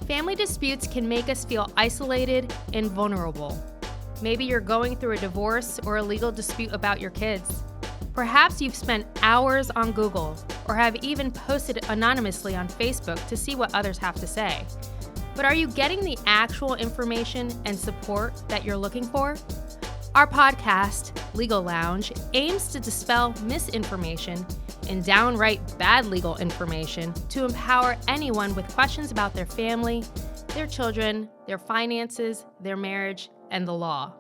Family disputes can make us feel isolated and vulnerable. Maybe you're going through a divorce or a legal dispute about your kids. Perhaps you've spent hours on Google or have even posted anonymously on Facebook to see what others have to say. But are you getting the actual information and support that you're looking for? Our podcast, Legal Lounge, aims to dispel misinformation and downright bad legal information to empower anyone with questions about their family, their children, their finances, their marriage, and the law.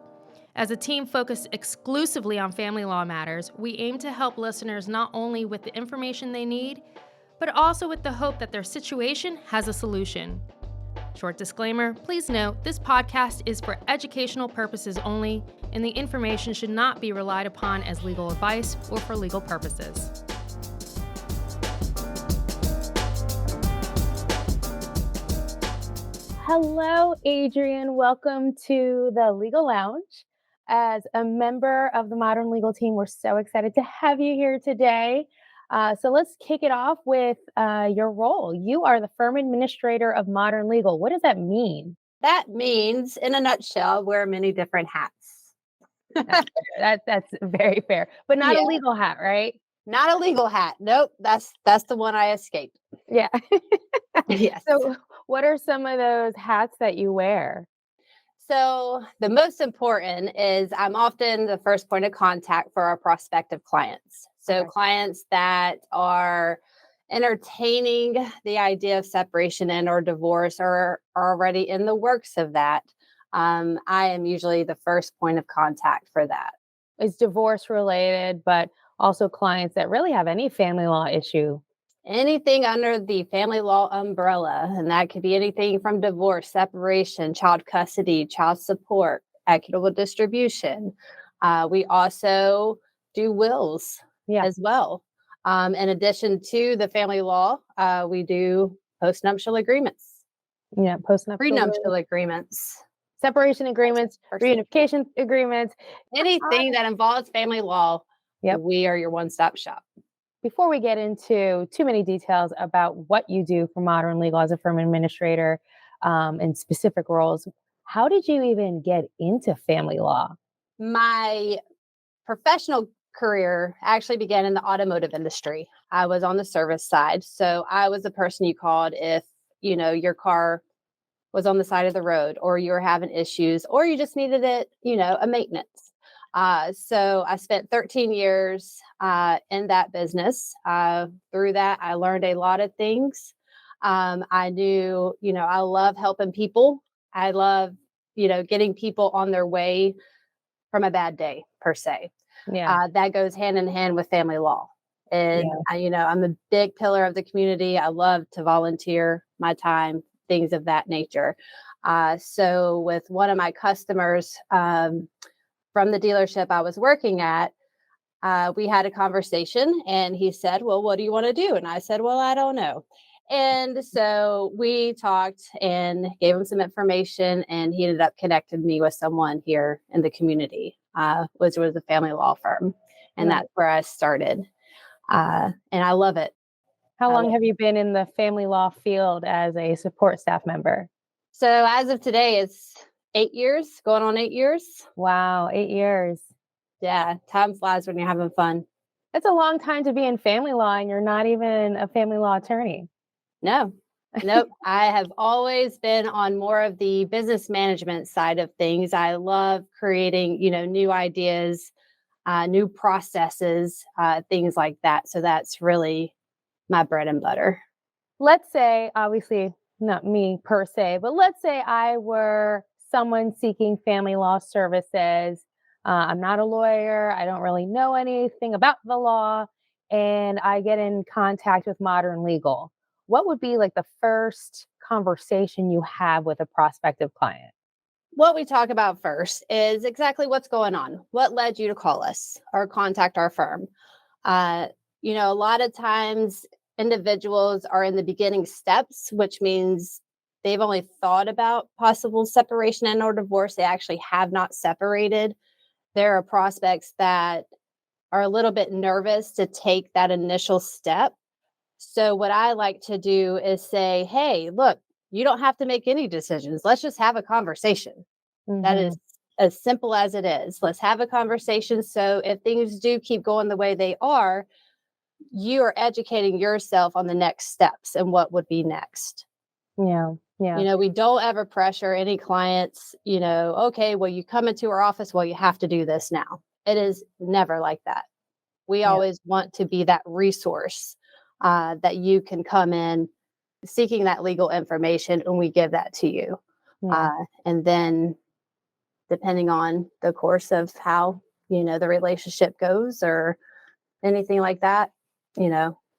As a team focused exclusively on family law matters, we aim to help listeners not only with the information they need, but also with the hope that their situation has a solution. Short disclaimer, please note this podcast is for educational purposes only, and the information should not be relied upon as legal advice or for legal purposes. Hello, Adrienne. Welcome to the Legal Lounge. As a member of the Modern Legal team, we're so excited to have you here today. So let's kick it off with your role. You are the firm administrator of Modern Legal. What does that mean? That means, in a nutshell, wear many different hats. That's very fair, but not a legal hat, right? Not a legal hat. Nope. That's the one I escaped. Yeah. Yes. So what are some of those hats that you wear? So the most important is I'm often the first point of contact for our prospective clients. So clients that are entertaining the idea of separation and or divorce or are already in the works of that. I am usually the first point of contact for that. It's divorce related, but also clients that really have any family law issue. Anything under the family law umbrella, and that could be anything from divorce, separation, child custody, child support, equitable distribution. We also do wills as well. In addition to the family law, we do postnuptial agreements. Yeah, prenuptial agreements. Separation agreements, reunification agreements. Anything that involves family law, we are your one-stop shop. Before we get into too many details about what you do for Modern Legal as a firm administrator and specific roles, how did you even get into family law? My professional career actually began in the automotive industry. I was on the service side. So I was the person you called if, your car was on the side of the road or you were having issues or you just needed it, a maintenance. So I spent 13 years in that business. Through that, I learned a lot of things. I knew, I love helping people. I love, getting people on their way from a bad day, per se. That goes hand in hand with family law. And, I'm a big pillar of the community. I love to volunteer my time, things of that nature. So with one of my customers, from the dealership I was working at, we had a conversation and he said, well, what do you want to do? And I said, well, I don't know. And so we talked and gave him some information and he ended up connecting me with someone here in the community, which was a family law firm. And that's where I started. And I love it. How long have you been in the family law field as a support staff member? So as of today, it's 8 years, going on 8 years. Wow, 8 years. Yeah, time flies when you're having fun. It's a long time to be in family law and you're not even a family law attorney. No, nope. I have always been on more of the business management side of things. I love creating, new ideas, new processes, things like that. So that's really my bread and butter. Let's say, obviously, not me per se, but let's say I were someone seeking family law services. I'm not a lawyer. I don't really know anything about the law. And I get in contact with Modern Legal. What would be like the first conversation you have with a prospective client? What we talk about first is exactly what's going on. What led you to call us or contact our firm? A lot of times individuals are in the beginning steps, which means they've only thought about possible separation and or divorce. They actually have not separated. There are prospects that are a little bit nervous to take that initial step. So what I like to do is say, hey, look, you don't have to make any decisions. Let's just have a conversation. That Mm-hmm. is as simple as it is. Let's have a conversation. So if things do keep going the way they are, you are educating yourself on the next steps and what would be next. Yeah. Yeah. We don't ever pressure any clients, okay, well, you come into our office, well, you have to do this now. It is never like that. We Yeah. always want to be that resource that you can come in seeking that legal information, and we give that to you. Yeah. And then depending on the course of how, the relationship goes or anything like that,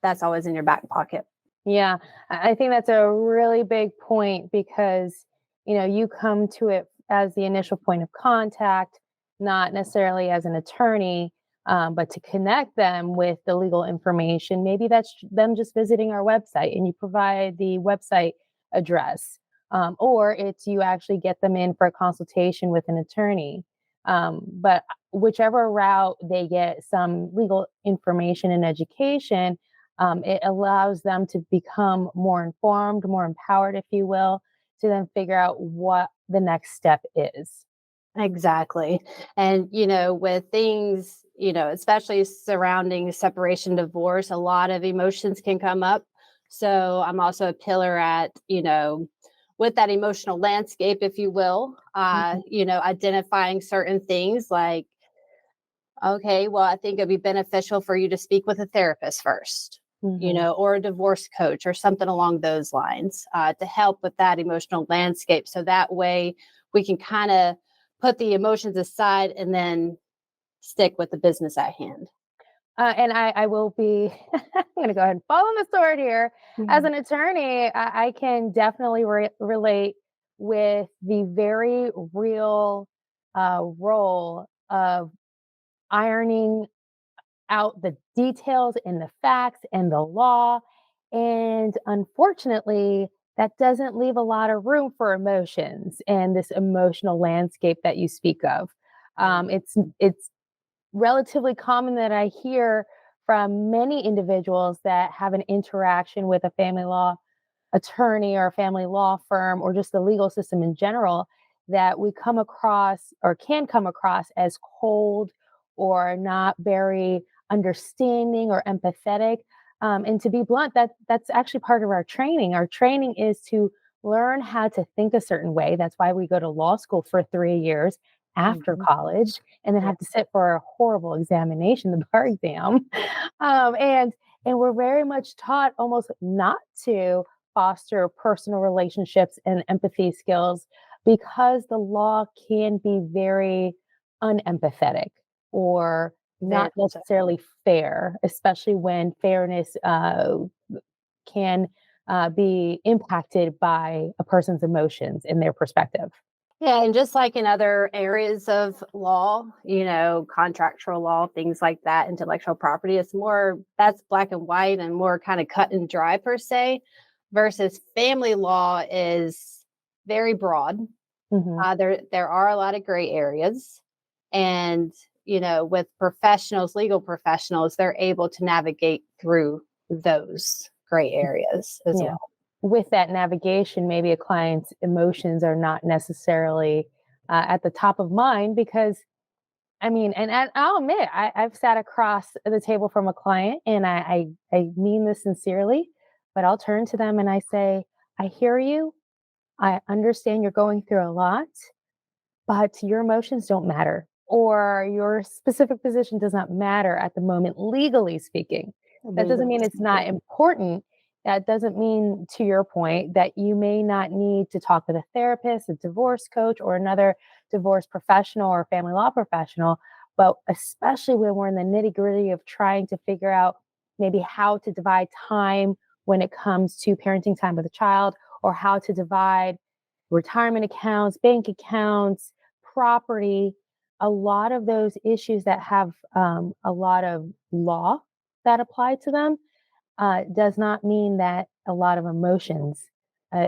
that's always in your back pocket. Yeah, I think that's a really big point because, you come to it as the initial point of contact, not necessarily as an attorney, but to connect them with the legal information. Maybe that's them just visiting our website and you provide the website address, or it's you actually get them in for a consultation with an attorney. But whichever route they get some legal information and education, it allows them to become more informed, more empowered, if you will, to then figure out what the next step is. Exactly. And, with things, especially surrounding separation, divorce, a lot of emotions can come up. So I'm also a pillar at, with that emotional landscape, if you will, Mhm. identifying certain things like, okay, well, I think it'd be beneficial for you to speak with a therapist first, Mhm. or a divorce coach or something along those lines to help with that emotional landscape. So that way we can kind of put the emotions aside and then stick with the business at hand. And I will be, I'm going to go ahead and fall on the sword here. As Mhm. an attorney, I can definitely relate with the very real role of ironing out the details and the facts and the law. And unfortunately, that doesn't leave a lot of room for emotions and this emotional landscape that you speak of. It's relatively common that I hear from many individuals that have an interaction with a family law attorney or a family law firm or just the legal system in general that we come across or can come across as cold or not very understanding or empathetic. And to be blunt, that's actually part of our training. Our training is to learn how to think a certain way. That's why we go to law school for 3 years after Mhm. college and then Yeah. have to sit for a horrible examination, the bar exam. And we're very much taught almost not to foster personal relationships and empathy skills because the law can be very unempathetic or Very not much so. necessarily fair, especially when fairness can be impacted by a person's emotions and their perspective. Yeah, and just like in other areas of law, contractual law, things like that, intellectual property, it's more that's black and white and more kind of cut and dry per se, versus family law is very broad. Hmm. There are a lot of gray areas, and with professionals, legal professionals, they're able to navigate through those gray areas as Yeah. well. With that navigation, maybe a client's emotions are not necessarily at the top of mind because and I'll admit, I've sat across the table from a client and I mean this sincerely, but I'll turn to them and I say, I hear you. I understand you're going through a lot, but your emotions don't matter or your specific position does not matter at the moment, legally speaking. That doesn't Legally mean it's not speaking. important. That doesn't mean, to your point, that you may not need to talk with a therapist, a divorce coach, or another divorce professional or family law professional. But especially when we're in the nitty gritty of trying to figure out maybe how to divide time when it comes to parenting time with a child, or how to divide retirement accounts, bank accounts, property, a lot of those issues that have a lot of law that apply to them does not mean that a lot of emotions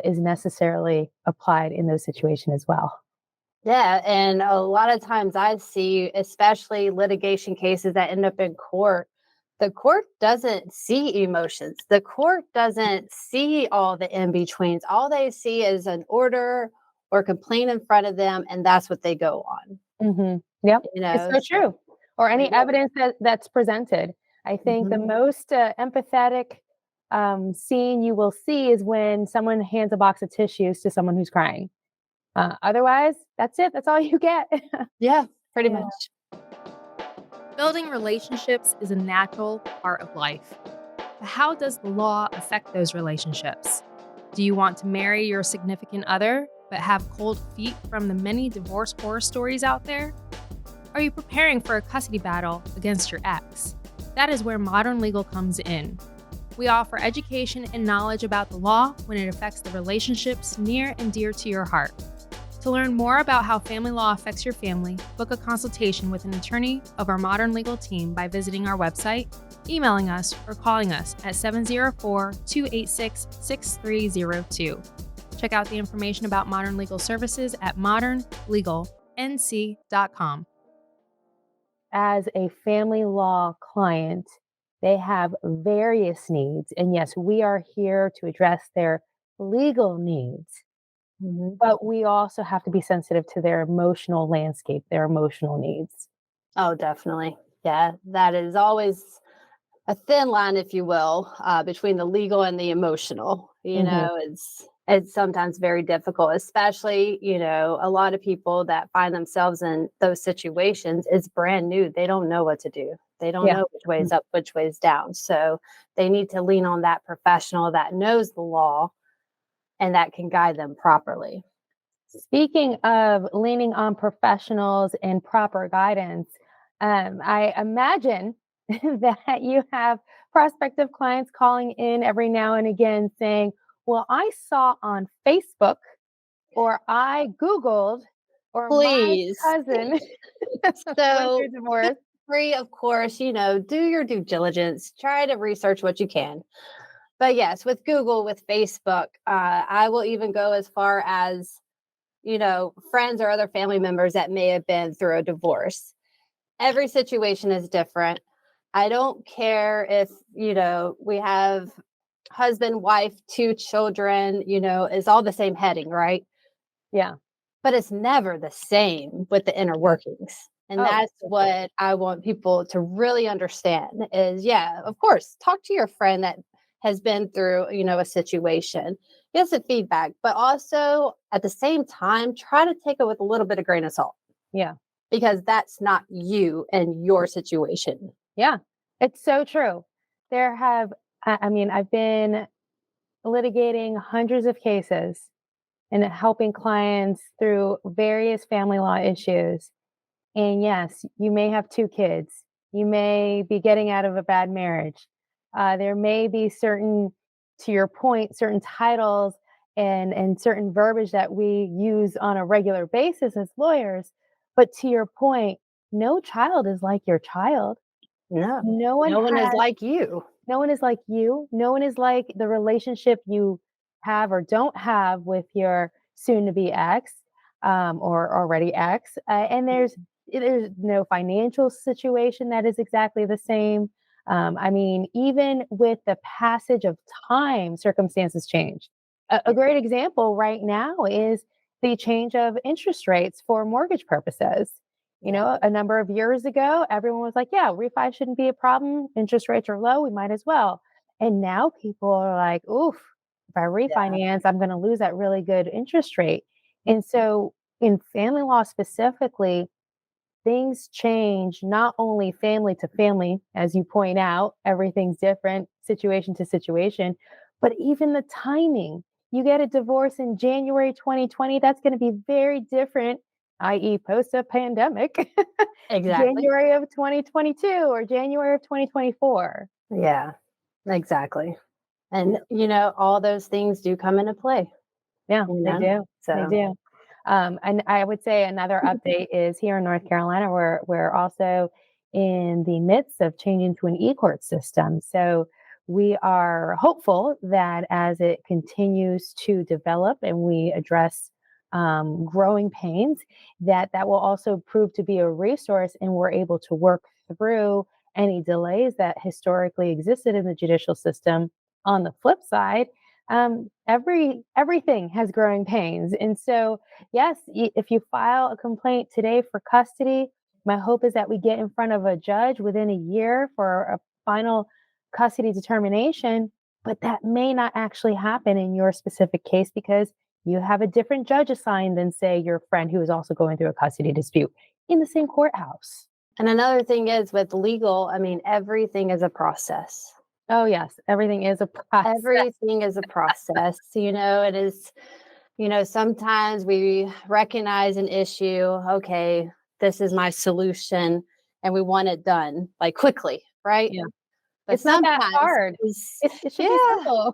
is necessarily applied in those situations as well. Yeah, and a lot of times I see, especially litigation cases that end up in court, The court doesn't see emotions. The court doesn't see all the in-betweens. All they see is an order or complaint in front of them, and that's what they go on. Yep, You it's know, so true. Or any yeah. evidence that's presented. I think the Mhm. most empathetic scene you will see is when someone hands a box of tissues to someone who's crying. Otherwise, that's it. That's all you get. Yeah, pretty Yeah. much. Building relationships is a natural part of life. But how does the law affect those relationships? Do you want to marry your significant other, but have cold feet from the many divorce horror stories out there? Are you preparing for a custody battle against your ex? That is where Modern Legal comes in. We offer education and knowledge about the law when it affects the relationships near and dear to your heart. To learn more about how family law affects your family, book a consultation with an attorney of our Modern Legal team by visiting our website, emailing us, or calling us at 704-286-6302. Check out the information about Modern Legal Services at modernlegalnc.com. As a family law client, they have various needs. And yes, we are here to address their legal needs, Mhm. but we also have to be sensitive to their emotional landscape, their emotional needs. Oh, definitely. Yeah, that is always a thin line, if you will, between the legal and the emotional. Mhm. It's sometimes very difficult, especially a lot of people that find themselves in those situations. It's brand new; they don't know what to do. They don't Yeah. know which way is up, which way is down. So they need to lean on that professional that knows the law and that can guide them properly. Speaking of leaning on professionals and proper guidance, I imagine that you have prospective clients calling in every now and again saying, well, I saw on Facebook or I Googled or my Please. cousin went So through divorce. free, of course, do your due diligence, try to research what you can. But yes, with Google, with Facebook, I will even go as far as, friends or other family members that may have been through a divorce. Every situation is different. I don't care if, we have husband, wife, two children, is all the same heading, right? Yeah. But it's never the same with the inner workings. And Oh, that's what I want people to really understand is, yeah, of course, talk to your friend that has been through, a situation, get some feedback, but also at the same time, try to take it with a little bit of grain of salt yeah. because that's not you and your situation. Yeah. It's so true. There have, I mean, I've been litigating hundreds of cases and helping clients through various family law issues. And yes, you may have two kids. You may be getting out of a bad marriage. There may be certain, to your point, certain titles and certain verbiage that we use on a regular basis as lawyers. But to your point, no child is like your child. No, No one no one is has like you. no one is like you. No one is like the relationship you have or don't have with your soon to be ex or already ex. And there's no financial situation that is exactly the same. I mean, even with the passage of time, circumstances change. A great example right now is the change of interest rates for mortgage purposes. You Yeah. know, a number of years ago, everyone was like, yeah, refi shouldn't be a problem. Interest rates are low. We might as well. And now people are like, oof, if I Yeah. refinance, I'm going to lose that really good interest rate. And so in family law specifically, things change not only family to family, as you point out, everything's different situation to situation, but even the timing. You get a divorce in January 2020, that's going to be very different, i.e., post a pandemic, Exactly. January of 2022 or January of 2024. Yeah, exactly. And, all those things do come into play, Yeah, you they know? do. They So, do. And I would say another update is here in North Carolina, we're also in the midst of changing to an e-court system. So we are hopeful that as it continues to develop and we address growing pains, that will also prove to be a resource, and we're able to work through any delays that historically existed in the judicial system. On the flip side, everything has growing pains. And so, yes, if you file a complaint today for custody, my hope is that we get in front of a judge within a year for a final custody determination, but that may not actually happen in your specific case because you have a different judge assigned than, say, your friend who is also going through a custody dispute in the same courthouse. And another thing is with legal, I mean, everything is a process. Oh, yes, everything is a process. Everything is a process. It is, sometimes we recognize an issue. Okay, this is my solution, and we want it done like quickly, right? Yeah. But It's not that sometimes hard. It should be simple.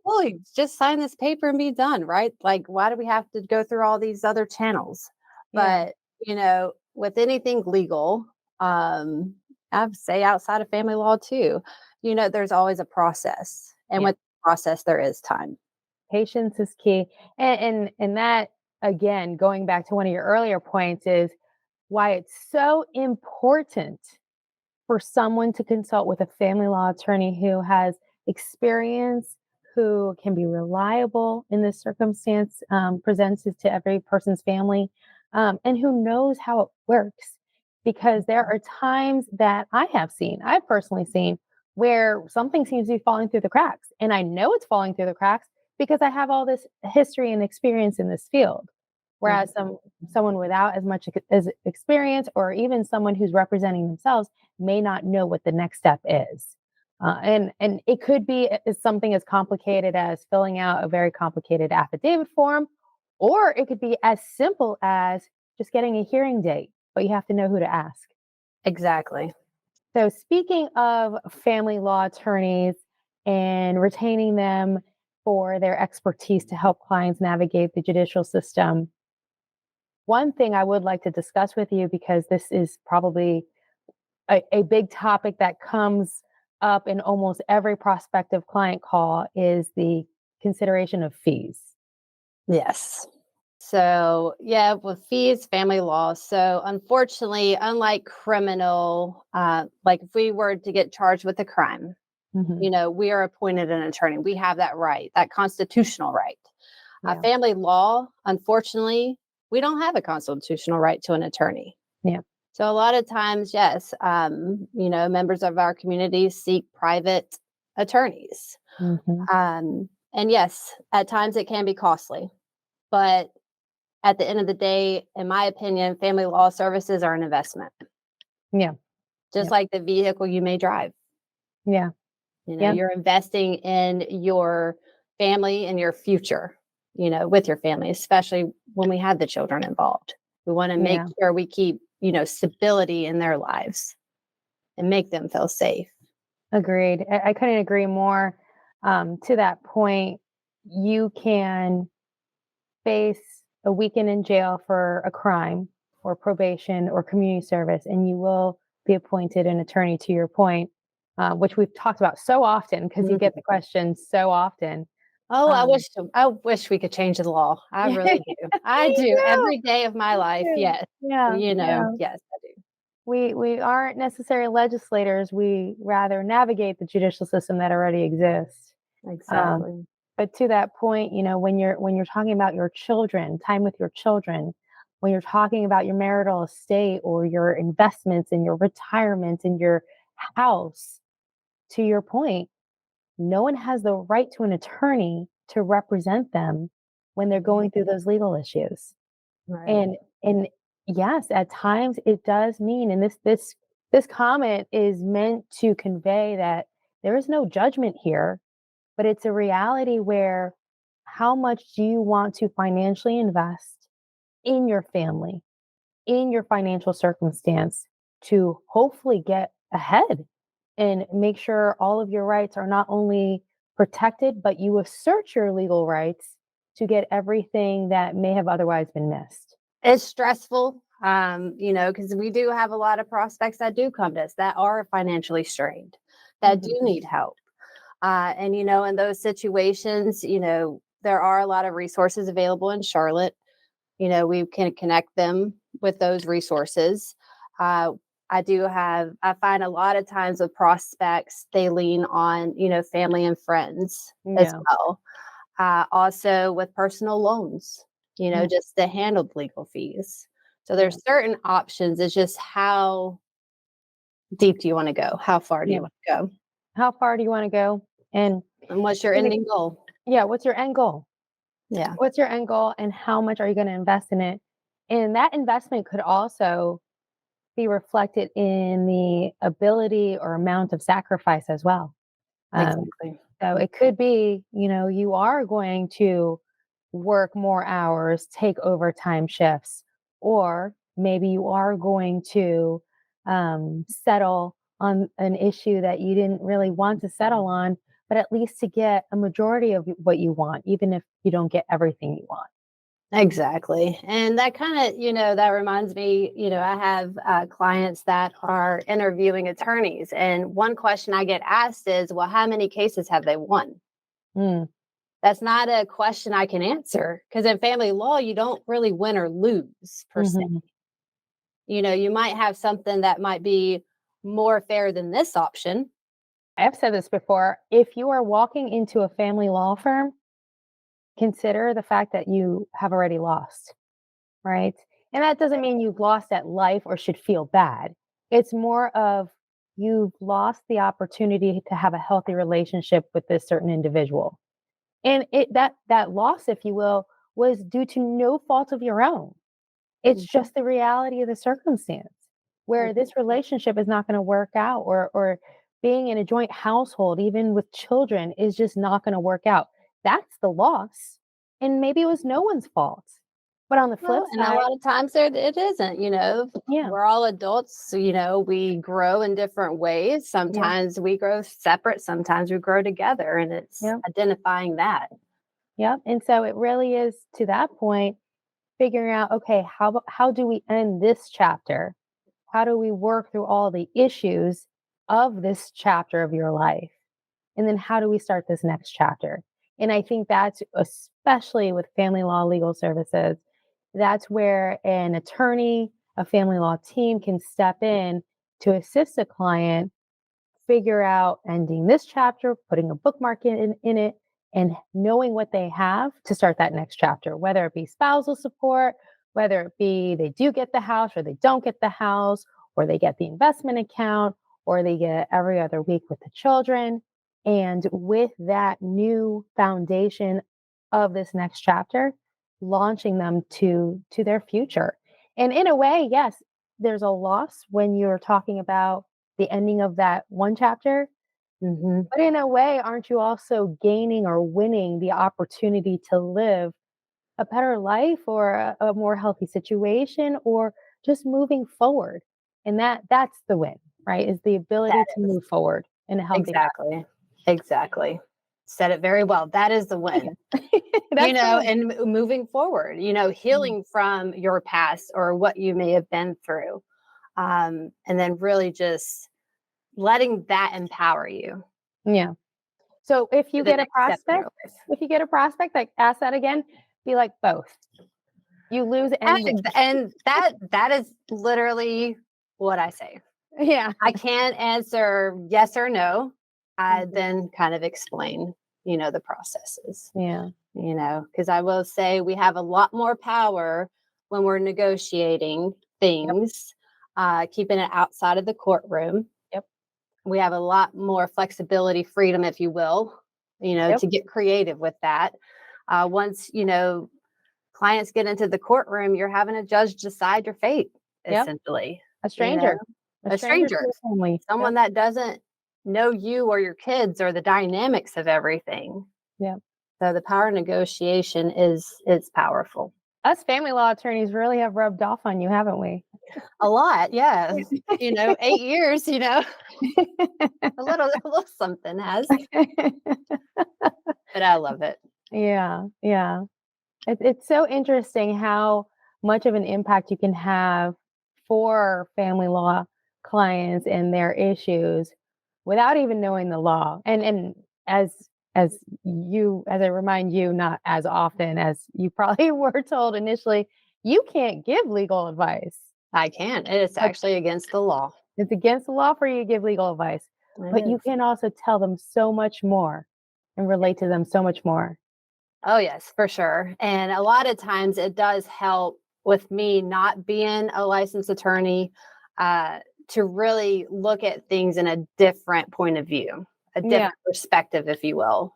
Fully just sign this paper and be done, right? Like, why do we have to go through all these other channels? Yeah. But, with anything legal, I would say outside of family law too, there's always a process. And Yeah. with the process, there is time. Patience is key. And that, again, going back to one of your earlier points, is why it's so important for someone to consult with a family law attorney who has experience, who can be reliable in this circumstance, presented to every person's family, and who knows how it works. Because there are times that I've personally seen, where something seems to be falling through the cracks. And I know it's falling through the cracks because I have all this history and experience in this field. Whereas someone without as much as experience, or even someone who's representing themselves, may not know what the next step is. And it could be something as complicated as filling out a very complicated affidavit form, or it could be as simple as just getting a hearing date, but you have to know who to ask. Exactly. So, speaking of family law attorneys and retaining them for their expertise to help clients navigate the judicial system, one thing I would like to discuss with you, because this is probably a big topic that comes up in almost every prospective client call, is the consideration of fees. Yes. So, yeah, with fees, family law. So, unfortunately, unlike criminal, like if we were to get charged with a crime, Mhm. we are appointed an attorney. We have that right, that constitutional right. Yeah. Family law, unfortunately, we don't have a constitutional right to an attorney. Yeah. So, a lot of times, yes, members of our community seek private attorneys. Mhm. And yes, at times it can be costly. But at the end of the day, in my opinion, family law services are an investment, Yeah. just Yep. like the vehicle you may drive. Yeah. Yeah. You're investing in your family and your future, with your family, especially when we have the children involved. We want to make Yeah. sure we keep, stability in their lives and make them feel safe. Agreed. I couldn't agree more. To that point, you can face a weekend in jail for a crime, or probation, or community service, and you will be appointed an attorney, to your point, which we've talked about so often because you Mhm. get the question so often. Oh, Um, I wish we could change the law. I yeah, really do. I me do too. every day of my Me life. too. Yes. Yeah, yeah. Yes, I do. We aren't necessarily legislators. We rather navigate the judicial system that already exists. Um, Exactly. but to that point, when you're talking about your children, time with your children, when you're talking about your marital estate or your investments and your retirement and your house, to your point, no one has the right to an attorney to represent them when they're going through those legal issues. Right. And yes, at times it does mean, and this comment is meant to convey that there is no judgment here, but it's a reality where, how much do you want to financially invest in your family, in your financial circumstance, to hopefully get ahead and make sure all of your rights are not only protected, but you assert your legal rights to get everything that may have otherwise been missed. It's stressful, because we do have a lot of prospects that do come to us that are financially strained, that do Mhm. need help. And, in those situations, there are a lot of resources available in Charlotte. We can connect them with those resources. I find a lot of times with prospects, they lean on, family and friends as Yeah. well. Also with personal loans, Yeah. just to handle the legal fees. So Yeah. there's certain options. It's just how deep do you want to go? How far do Yeah. you want to go? How far do you want to go? And And what's your really, ending goal? yeah, what's your end goal? Yeah, What's your end goal and how much are you going to invest in it? And that investment could also be reflected in the ability or amount of sacrifice as well. Um, exactly. so it could be, you are going to work more hours, take overtime shifts, or maybe you are going to settle on an issue that you didn't really want to settle on, but at least to get a majority of what you want, even if you don't get everything you want. Exactly. And that kind of, that reminds me, I have clients that are interviewing attorneys. And one question I get asked is, well, how many cases have they won? Mm, That's not a question I can answer because in family law, you don't really win or lose per se. mhm. You might have something that might be more fair than this option. I've said this before. If you are walking into a family law firm, consider the fact that you have already lost, right? And that doesn't mean you've lost at life or should feel bad. It's more of you've lost the opportunity to have a healthy relationship with this certain individual. And that loss, if you will, was due to no fault of your own. It's Mhm. just the reality of the circumstance where this relationship is not going to work out or being in a joint household even with children is just not going to work out. That's the loss. And maybe it was no one's fault. But on the flip Well, and a side, lot of times it isn't, yeah, we're all adults, so, we grow in different ways. yeah, Sometimes we grow separate, sometimes we grow together, and it's yeah, identifying that. yeah. And so it really is to that point, figuring out, okay, how do we end this chapter? How do we work through all the issues of this chapter of your life? And then how do we start this next chapter? And I think that's especially with family law legal services, that's where an attorney, a family law team can step in to assist a client figure out ending this chapter, putting a bookmark in it, and knowing what they have to start that next chapter, whether it be spousal support, whether it be they do get the house or they don't get the house, or they get the investment account, or they get every other week with the children. And with that new foundation of this next chapter, launching them to their future. And in a way, yes, there's a loss when you're talking about the ending of that one chapter. Hmm. But in a way, aren't you also gaining or winning the opportunity to live a better life or a more healthy situation or just moving forward? And that's the win, right? Is the That ability to is move forward in a healthy exactly, exactly. Said it very well. That is the win. fashion. That's the win. And moving forward, Mm, healing from your past or what you may have been through. And then really just letting that empower you yeah. So if to you the get a next step in your prospect, life. like ask that again, be like both. You lose and win. And that is literally what I say. Yeah. I can't answer yes or no. I Mhm. then kind of explain, the processes, Yeah. because I will say we have a lot more power when we're negotiating Yep. things, keeping it outside of the courtroom. Yep. We have a lot more flexibility, freedom, if you will, Yep. to get creative with that. Once, clients get into the courtroom, you're having a judge decide your fate, Yep. essentially, A you know, stranger. A a stranger to stranger, your family. Yep. someone that doesn't know you or your kids or the dynamics of everything. Yep. So the power of negotiation is powerful. Us family law attorneys really have rubbed off on you, haven't we? A lot, yeah. 8 years, a little something has, but I love it. Yeah. Yeah. It's so interesting how much of an impact you can have for family law clients and their issues without even knowing the law. And as as I remind you, not as often as you probably were told initially, you can't give legal advice. I can. It's Like, actually against the law. it's against the law for you to give legal advice, It but you is. can also tell them so much more and relate to them so much more. Oh, yes, for sure. And a lot of times it does help with me not being a licensed attorney to really look at things in a different point of view, a Yeah, different perspective, if you will.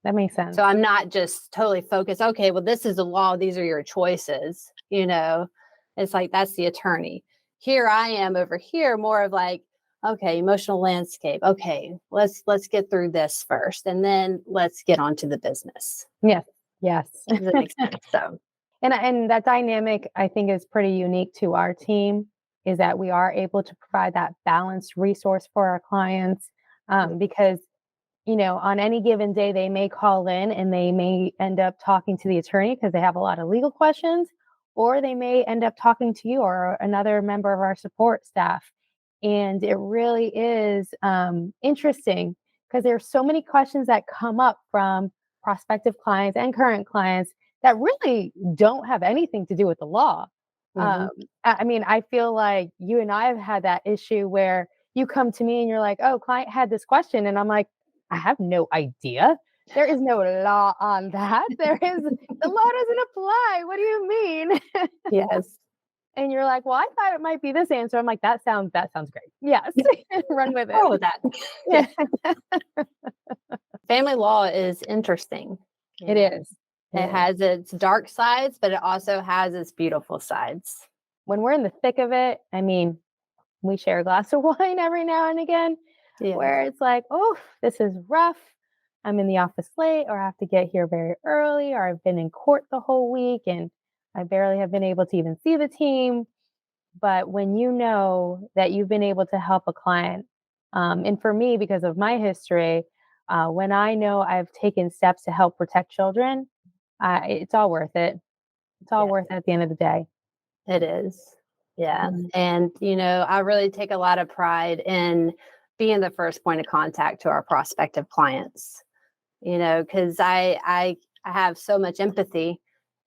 that makes sense. So I'm not just totally focused, okay, well, this is the law, these are your choices, It's like that's the attorney. Here I am over here, more of like, okay, emotional landscape. Okay, let's get through this first and then let's get on to the business. Yes, yes. Does that make sense? So And that dynamic, I think, is pretty unique to our team, is that we are able to provide that balanced resource for our clients, because on any given day, they may call in and they may end up talking to the attorney because they have a lot of legal questions, or they may end up talking to you or another member of our support staff. And it really is interesting because there's so many questions that come up from prospective clients and current clients that really don't have anything to do with the law. mhm. I mean, I feel like you and I have had that issue where you come to me and you're like, "Oh, client had this question," and I'm like, I have no idea. There is no law on that. The law doesn't apply. What do you mean? Yes. And you're like, well, I thought it might be this answer. I'm like, that sounds great. Yes. Run with Oh, it. that. Yeah, Family law is interesting. it is. It It is. has its dark sides, but it also has its beautiful sides. When we're in the thick of it, I mean, we share a glass of wine every now and again Yeah. where it's like, oh, this is rough. I'm in the office late, or I have to get here very early, or I've been in court the whole week and I barely have been able to even see the team. But when you know that you've been able to help a client, and for me, because of my history, when I know I've taken steps to help protect children, it's all worth it. It's all Yeah, worth it at the end of the day. it is. Yeah. Mhm. And, I really take a lot of pride in being the first point of contact to our prospective clients, because I have so much empathy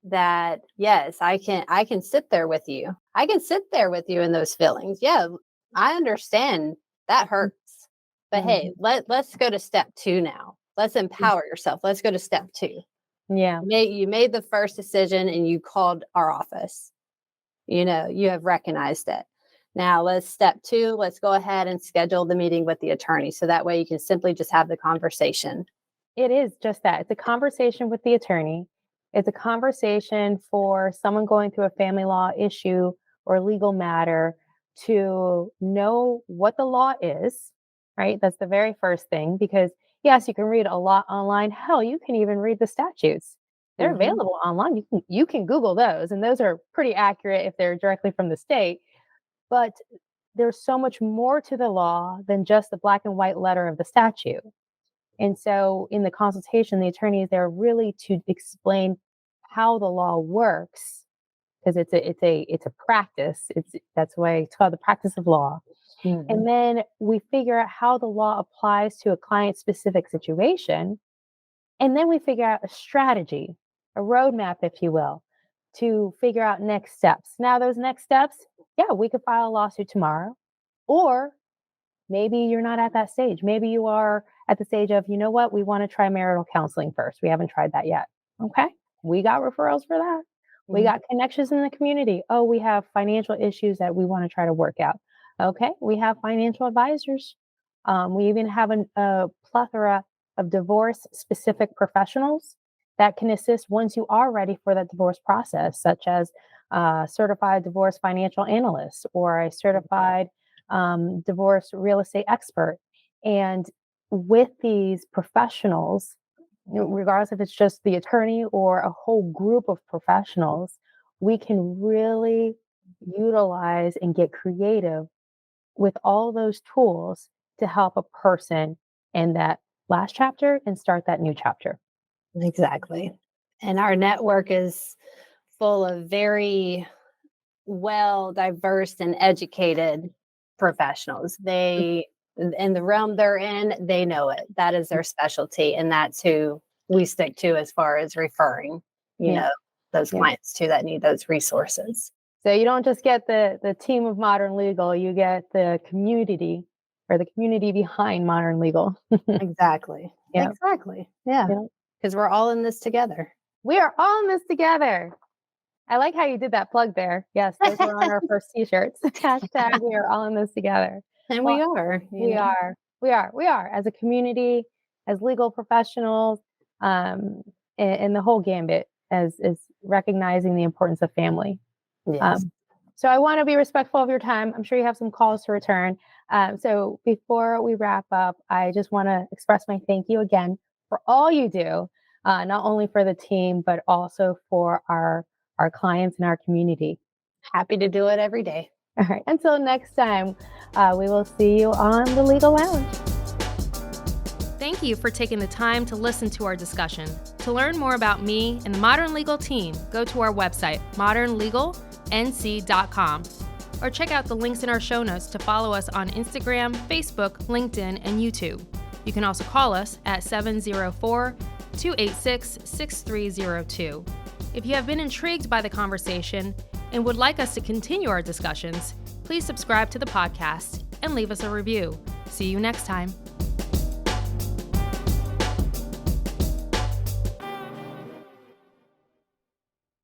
that yes, I can sit there with you. I can sit there with you in those feelings. Yeah, I understand that hurts. But hey, Mhm. let's go to step 2 now. Let's empower yourself. Let's go to step 2. Yeah, You made the first decision and you called our office. You have recognized it. Now let's step 2. Let's go ahead and schedule the meeting with the attorney. So that way you can simply just have the conversation. it is just that. It's a conversation with the attorney. It's a conversation for someone going through a family law issue or legal matter to know what the law is, right? That's the very first thing because yes, you can read a lot online. Hell, you can even read the statutes. They're Mhm. available online. You can Google those and those are pretty accurate if they're directly from the state, but there's so much more to the law than just the black and white letter of the statute. And so in the consultation, the attorney is there really to explain how the law works because it's a practice. That's why it's called the practice of law. Mhm. And then we figure out how the law applies to a client specific situation. And then we figure out a strategy, a roadmap, if you will, to figure out next steps. Now, those next steps, yeah, we could file a lawsuit tomorrow, or maybe you're not at that stage. Maybe you are at the stage of, you know what, we want to try marital counseling first. We haven't tried that yet. Okay. We got referrals for that. We Mhm. got connections in the community. Oh, we have financial issues that we want to try to work out. Okay. We have financial advisors. We even have a plethora of divorce specific professionals that can assist once you are ready for that divorce process, such as a certified divorce financial analyst or a certified divorce real estate expert. And with these professionals, regardless if it's just the attorney or a whole group of professionals, we can really utilize and get creative with all those tools to help a person in that last chapter and start that new chapter. Exactly. And our network is full of very well diverse and educated professionals. They in the realm they're in, they know it. That is their specialty and that's who we stick to as far as referring, you Yeah, know, those yeah. clients to that need those resources. So you don't just get the team of Modern Legal, you get the community or the community behind Modern Legal. Exactly. Yeah. Exactly. Yeah. Yeah. Because we're all in this together. We are all in this together. I like how you did that plug there. Yes, those were on our first t-shirts. Hashtag we are all in this together. And Well, we are. we are. We are as a community, as legal professionals, and the whole gambit as is recognizing the importance of family. Yes. So I want to be respectful of your time. I'm sure you have some calls to return. So before we wrap up, I just want to express my thank you again for all you do, not only for the team, but also for our clients and our community. Happy to do it every day. All right. Until next time, we will see you on the Legal Lounge. Thank you for taking the time to listen to our discussion. To learn more about me and the Modern Legal team, go to our website, modernlegalnc.com, or check out the links in our show notes to follow us on Instagram, Facebook, LinkedIn, and YouTube. You can also call us at 704-286-6302. If you have been intrigued by the conversation and would like us to continue our discussions, please subscribe to the podcast and leave us a review. See you next time.